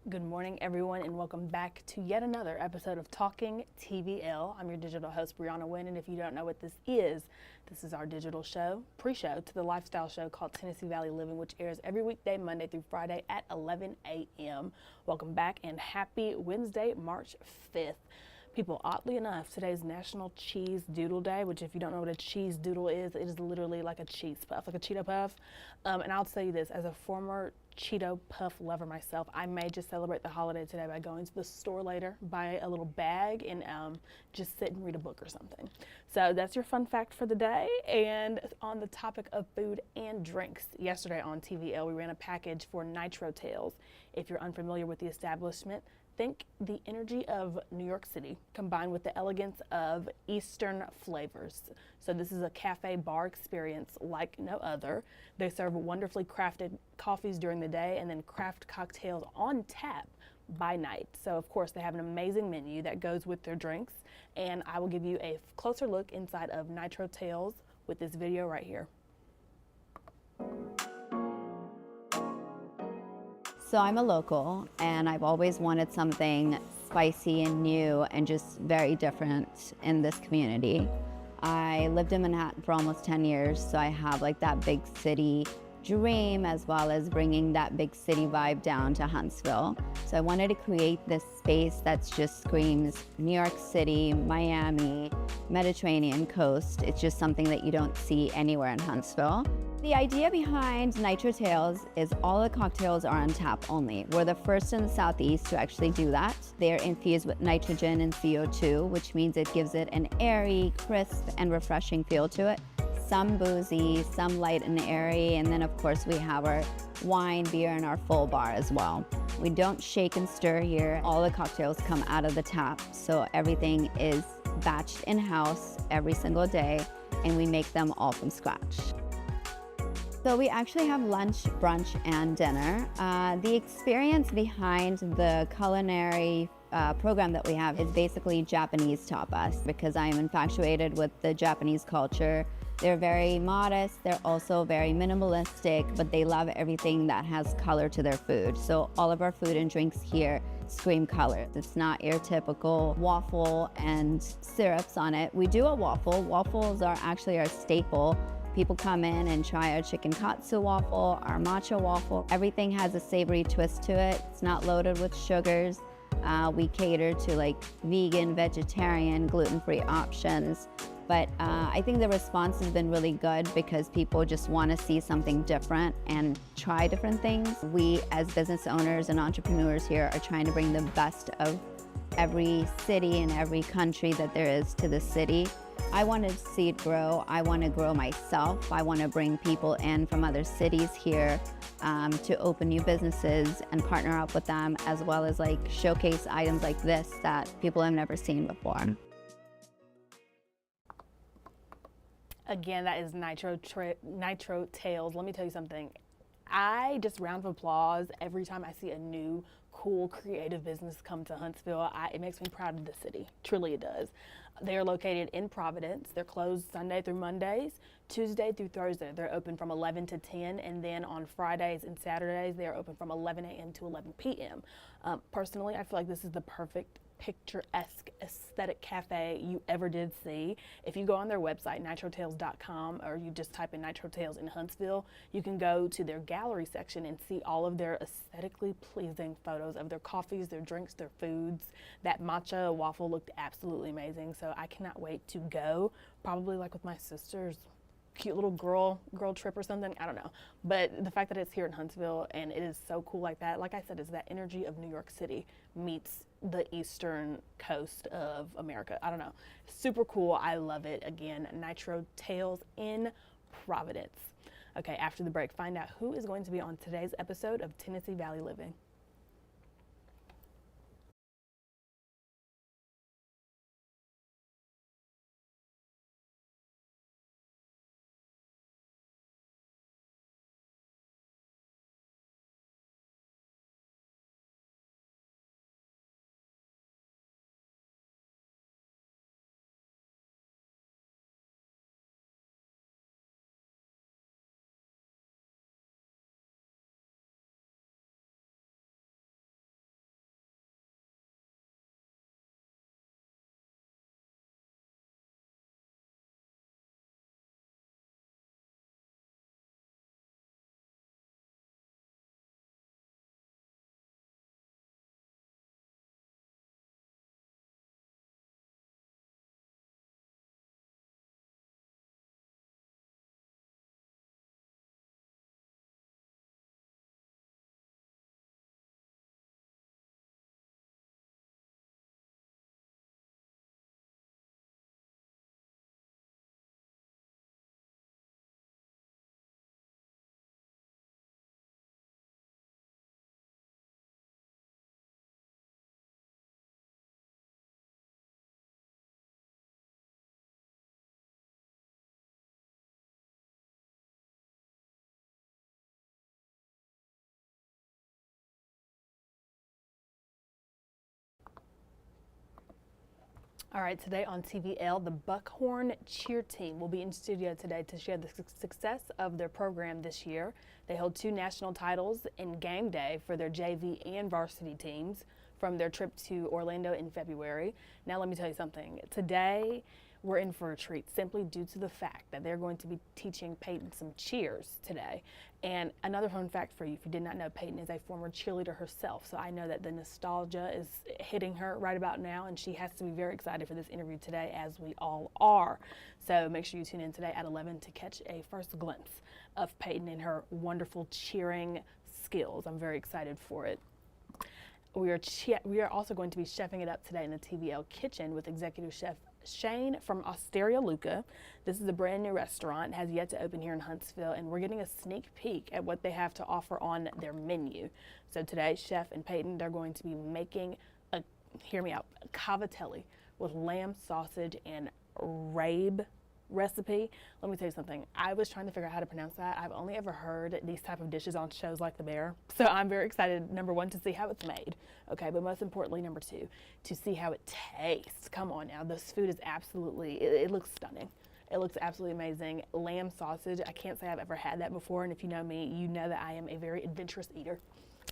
Good morning, everyone, and welcome back to yet another episode of Talking TVL. I'm your digital host, Breona Winn, and if you don't know what this is our digital show, pre-show to the lifestyle show called Tennessee Valley Living, which airs every weekday, Monday through Friday at 11 a.m. Welcome back, and happy Wednesday, March 5th. People, oddly enough, today's National Cheese Doodle Day, which if you don't know what a cheese doodle is, it is literally like a cheese puff, like a Cheeto Puff. And I'll tell you this, as a former Cheeto Puff lover myself, I may just celebrate the holiday today by going to the store later, buy a little bag, and just sit and read a book or something. So that's your fun fact for the day. And on the topic of food and drinks, yesterday on TVL, we ran a package for Nitro Tales. If you're unfamiliar with the establishment, think the energy of New York City combined with the elegance of Eastern flavors. So this is a cafe bar experience like no other. They serve wonderfully crafted coffees during the day and then craft cocktails on tap by night. So of course they have an amazing menu that goes with their drinks, and I will give you a closer look inside of Nitro Tales with this video right here. So I'm a local, and I've always wanted something spicy and new and just very different in this community. I lived in Manhattan for almost 10 years, so I have like that big city dream as well as bringing that big city vibe down to Huntsville. So I wanted to create this space that just screams New York City, Miami, Mediterranean coast. It's just something that you don't see anywhere in Huntsville. The idea behind Nitro Tales is all the cocktails are on tap only. We're the first in the Southeast to actually do that. They're infused with nitrogen and CO2, which means it gives it an airy, crisp, and refreshing feel to it. Some boozy, some light and airy, and then of course we have our wine, beer, and our full bar as well. We don't shake and stir here. All the cocktails come out of the tap, so everything is batched in-house every single day, and we make them all from scratch. So we actually have lunch, brunch, and dinner. The experience behind the culinary program that we have is basically Japanese tapas, because I am infatuated with the Japanese culture. They're very modest, they're also very minimalistic, but they love everything that has color to their food. So all of our food and drinks here scream color. It's not your typical waffle and syrups on it. We do a waffle. Waffles are actually our staple. People come in and try our chicken katsu waffle, our matcha waffle. Everything has a savory twist to it. It's not loaded with sugars. We cater to like vegan, vegetarian, gluten-free options. But I think the response has been really good because people just want to see something different and try different things. We as business owners and entrepreneurs here are trying to bring the best of every city and every country that there is to the city. I want to see it grow. I want to grow myself. I want to bring people in from other cities here to open new businesses and partner up with them, as well as like showcase items like this that people have never seen before. Again, that is Nitro Tales. Let me tell you something. I just round of applause every time I see a new, cool, creative business come to Huntsville. It makes me proud of the city. Truly it does. They are located in Providence. They're closed Sunday through Mondays, Tuesday through Thursday. They're open from 11 to 10, and then on Fridays and Saturdays, they are open from 11 a.m. to 11 p.m. Personally, I feel like this is the perfect picturesque aesthetic cafe you ever did see. If you go on their website, nitrotales.com, or you just type in Nitro Tales in Huntsville, you can go to their gallery section and see all of their aesthetically pleasing photos of their coffees, their drinks, their foods. That matcha waffle looked absolutely amazing, so I cannot wait to go, probably like with my sister's cute little girl trip or something, I don't know. But the fact that it's here in Huntsville and it is so cool like that, like I said, is that energy of New York City meets the eastern coast of America. I don't know. Super cool. I love it. Again, Nitro Tales in Providence. Okay, after the break, find out who is going to be on today's episode of Tennessee Valley Living. All right, today on TVL, the Buckhorn Cheer Team will be in studio today to share the success of their program this year. They hold 2 national titles in game day for their JV and varsity teams from their trip to Orlando in February. Now let me tell you something. Today, we're in for a treat simply due to the fact that they're going to be teaching Peyton some cheers today. And another fun fact for you, if you did not know, Peyton is a former cheerleader herself, so I know that the nostalgia is hitting her right about now, and she has to be very excited for this interview today, as we all are. So make sure you tune in today at 11 to catch a first glimpse of Peyton and her wonderful cheering skills. I'm very excited for it. We are also going to be chefing it up today in the TVL kitchen with executive chef Shane from Osteria Luca. This is a brand new restaurant, has yet to open here in Huntsville, and we're getting a sneak peek at what they have to offer on their menu. So today, Chef and Peyton, they're going to be making hear me out, a cavatelli with lamb sausage and rabe recipe. Let me tell you something. I was trying to figure out how to pronounce that. I've only ever heard these type of dishes on shows like The Bear. So I'm very excited, number 1, to see how it's made. Okay, but most importantly, number 2, to see how it tastes. Come on now, this food is absolutely, it looks stunning. It looks absolutely amazing. Lamb sausage, I can't say I've ever had that before, and if you know me, you know that I am a very adventurous eater.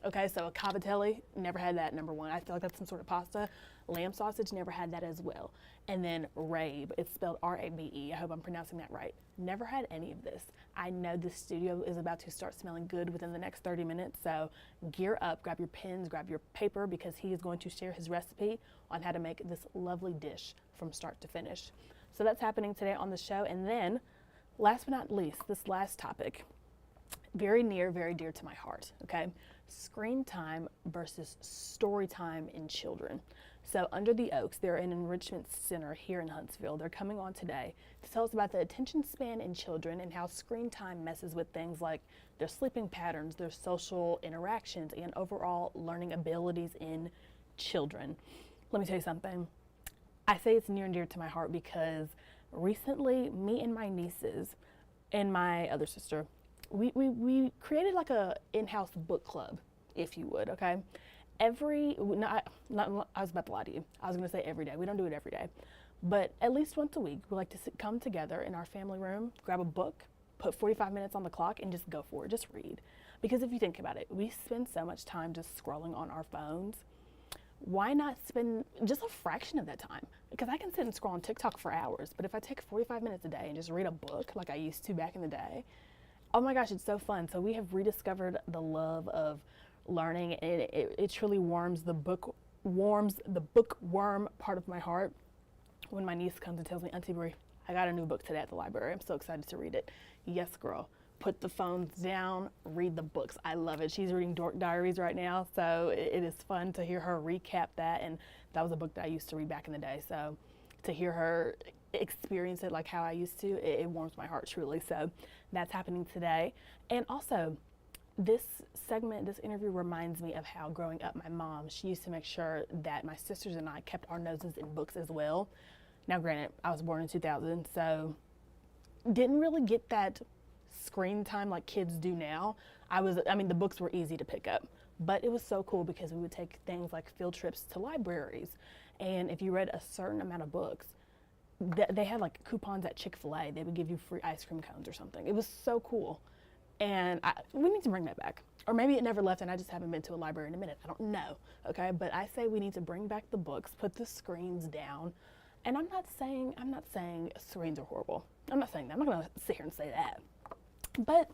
Okay, so a cavatelli, never had that, number 1. I feel like that's some sort of pasta. Lamb sausage, never had that as well. And then rabe, it's spelled R-A-B-E. I hope I'm pronouncing that right. Never had any of this. I know this studio is about to start smelling good within the next 30 minutes, so gear up, grab your pens, grab your paper, because he is going to share his recipe on how to make this lovely dish from start to finish. So that's happening today on the show. And then, last but not least, this last topic, very near, very dear to my heart, okay? Screen time versus story time in children. So Under the Oaks, they're an enrichment center here in Huntsville. They're coming on today to tell us about the attention span in children and how screen time messes with things like their sleeping patterns, their social interactions, and overall learning abilities in children. Let me tell you something. I say it's near and dear to my heart because recently, me and my nieces and my other sister, we created like a in-house book club, if you would, okay? I was about to lie to you. I was going to say every day. We don't do it every day. But at least once a week, we like to come together in our family room, grab a book, put 45 minutes on the clock, and just go for it. Just read. Because if you think about it, we spend so much time just scrolling on our phones. Why not spend just a fraction of that time? Because I can sit and scroll on TikTok for hours, but if I take 45 minutes a day and just read a book like I used to back in the day, oh my gosh, it's so fun. So we have rediscovered the love of learning, and it truly warms the bookworm part of my heart when my niece comes and tells me, Auntie Brie, I got a new book today at the library. I'm so excited to read it. Yes, girl. Put the phones down, read the books. I love it. She's reading Dork Diaries right now, so it is fun to hear her recap that, and that was a book that I used to read back in the day, so to hear her experience it like how I used to, it warms my heart truly. So that's happening today. And also, this segment, this interview reminds me of how growing up, my mom, she used to make sure that my sisters and I kept our noses in books as well. Now, granted, I was born in 2000, so didn't really get that screen time like kids do now. The books were easy to pick up, but it was so cool because we would take things like field trips to libraries, and if you read a certain amount of books, they had like coupons at Chick-fil-A. They would give you free ice cream cones or something. It was so cool, and we need to bring that back. Or maybe it never left and I just haven't been to a library in a minute. I don't know, okay? But I say we need to bring back the books, put the screens down. And I'm not saying screens are horrible. I'm not saying that. I'm not gonna sit here and say that. But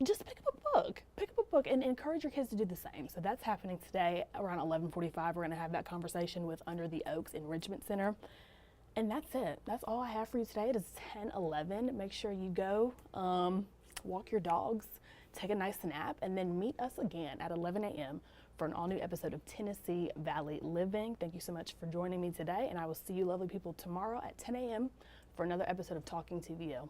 just pick up a book. Pick up a book and encourage your kids to do the same. So that's happening today around 11:45. We're gonna have that conversation with Under the Oaks Enrichment Center. And that's it. That's all I have for you today. It is 10:11. Make sure you go walk your dogs, take a nice nap, and then meet us again at 11 a.m. for an all-new episode of Tennessee Valley Living. Thank you so much for joining me today, and I will see you lovely people tomorrow at 10 a.m. for another episode of Talking TVL.